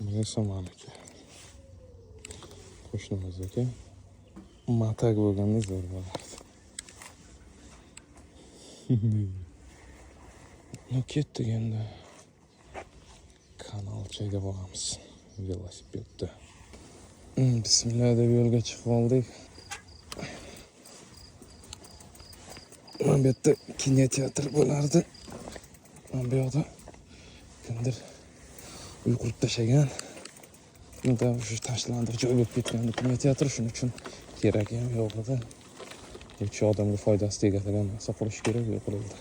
Mesomaniki. Qo'shnimizniki. Matak bo'lganda zo'r bo'lardi. Ketdik endi. Kanalchaga boramiz. Velosipedda. Bismillah deb yo'lga chiqib oldik. Mana bu yerda kinoteatr bo'lardi. Mana bu yoqda kimdir uy qurib tashlagan. Unda shu tashlandiq joy bo'lib ketgan kinoteatr, shuning uchun kerak ham yo'q edi. Shu odamga foydasi tegadigan narsa qurish kerak, yo'qoldi.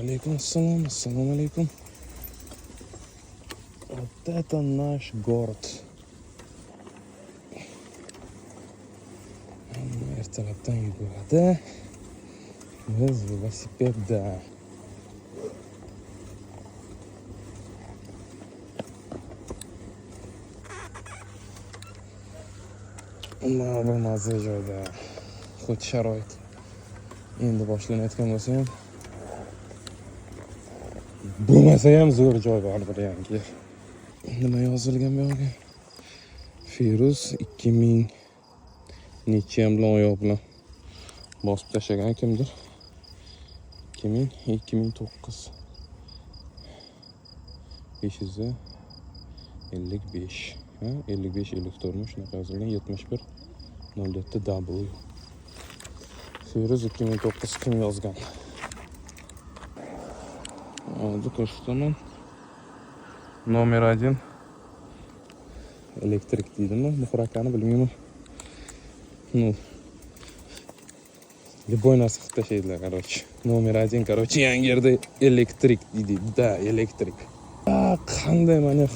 Alaykum assalom, assalomu alaykum. Вот это наш город. Ertalabdan yuguradi. Biz velosipedda. Mana bu mazza joyda. Xuddi sharoit. Endi boshlanayotgan bo'lsa ham bo'lmasa ham zo'r joy bor bir yangi. Nima yozilgan bu yerga? Firuz 2000 necha bilan oyoq bilan bosib tashlagan kimdir? 2009. 555. Ha, 55-54 shunaqa yozilgan. 71 07W. Firuz 2009 kim yozgan? Oldu ko'rsataman. Nomer 1 elektrik deydimi? Muhrakani bilmayman. Любой narsa qilib tashlaydilar, короче. Nomer 1, короче, yangi yerda elektrik deydi. Da, elektrik. Qanday mana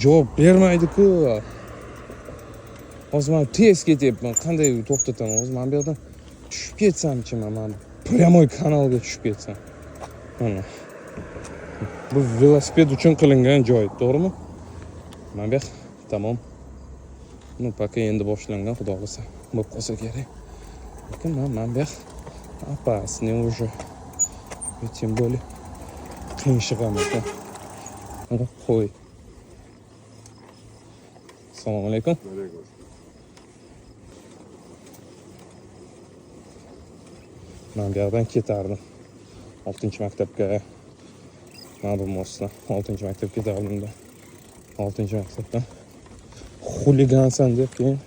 javob bermaydi-ku. Hozir men tez ketyapman. Qanday to'xtataman? Hozir men bu yerdan tushib ketsam-chi, men прямой kanalga tushib ketsam. Mana. Bu velosiped uchun qilingan joy, to'g'rimi? Mana bu tamom. Paka endi boshlangan, xudo xolasa. Bo'lib qolsa kerak. Lekin men bu опасный уже. Тем более qiyinchig'am ekan. Qo'y. Assalomu alaykum. Men bu yerdan ketardim. 6-maktabga. Ma'lum bo'lsa, 6-maktabga ketardim-da. 6-maktabdan xuligansan deb keyin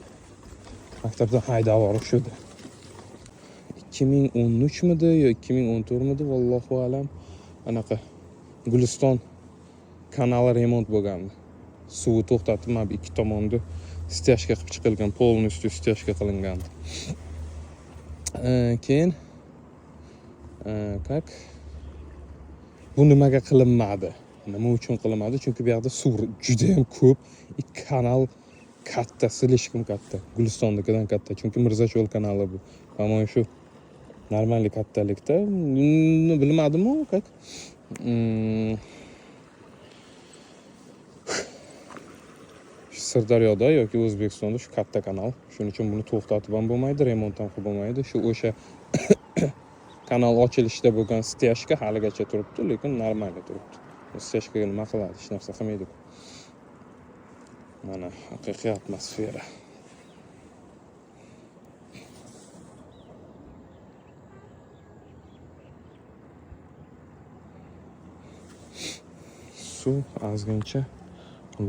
maktabdan haydab yuborishdi. 2013 midi yo 2014 midi, vallohu alam, anaqa Guliston kanali remont bo'lgandi. Suvi to'xtatib, mana bu ikki tomonni stяжка qilib chiqilgan, полностью stяжка qilingandi. Keyin как bu nimaga qilinmadi? Nima uchun qilinmadi? Chunki bu yerda suv juda ham ko'p, kanal katta, слишком katta. Gulistonnikidan katta. Chunki Mirzacho'l kanali bu. Mana shu normal kattalikda. Bilmadim-ku, как Sirdaryoda yoki O'zbekistonda shu katta kanal. Shuning uchun buni to'xtatib ham bo'lmaydi, remont ham qilib bo'lmaydi. Shu o'sha kanal ochilishda bo'lgan stяжка haligacha turibdi, lekin normal turibdi. Stяжkaga nima qiladi? Hech narsa qilmaydi. Mana haqiqiy atmosfera. Suv ozgincha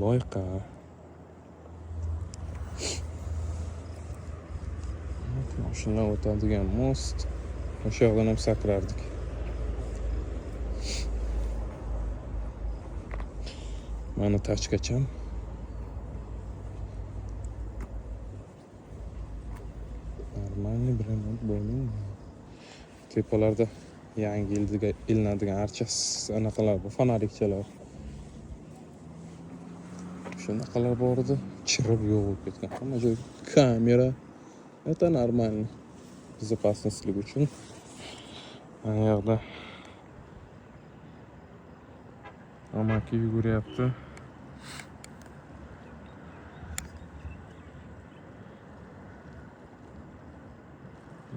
loyqa. Mashinalar o'tadigan most. O'sha yoqdan ham sakrardik. Mana tachkacham. Normalniy remont bo'lgan. Tepalarda yangi ilinadigan archa anaqalar bor, fonarikchalar. Shunaqalar bor edi, chirib yo'q bo'lib ketgan. Hamma joy kamera. Это нормально. Безопасностьlik uchun. Mana yoqda amaki yuguryapti.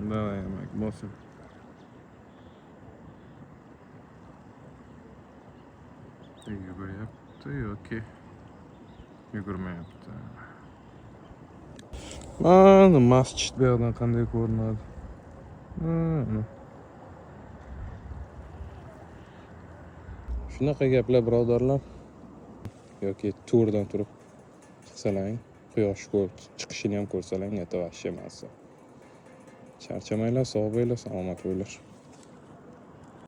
Давай, amaki, bosib. Yuguryapti yoki yugurmayapti. Mana masjid bu yoqdan qanday ko'rinadi. Mana. Shunaqa gaplar birodarlar. Yoki turdan turib chiqsalaring, quyosh chiqishini ham ko'rsalang, это вообще massa. Charchamanglar, sog' bo'linglar, salomat bo'linglar.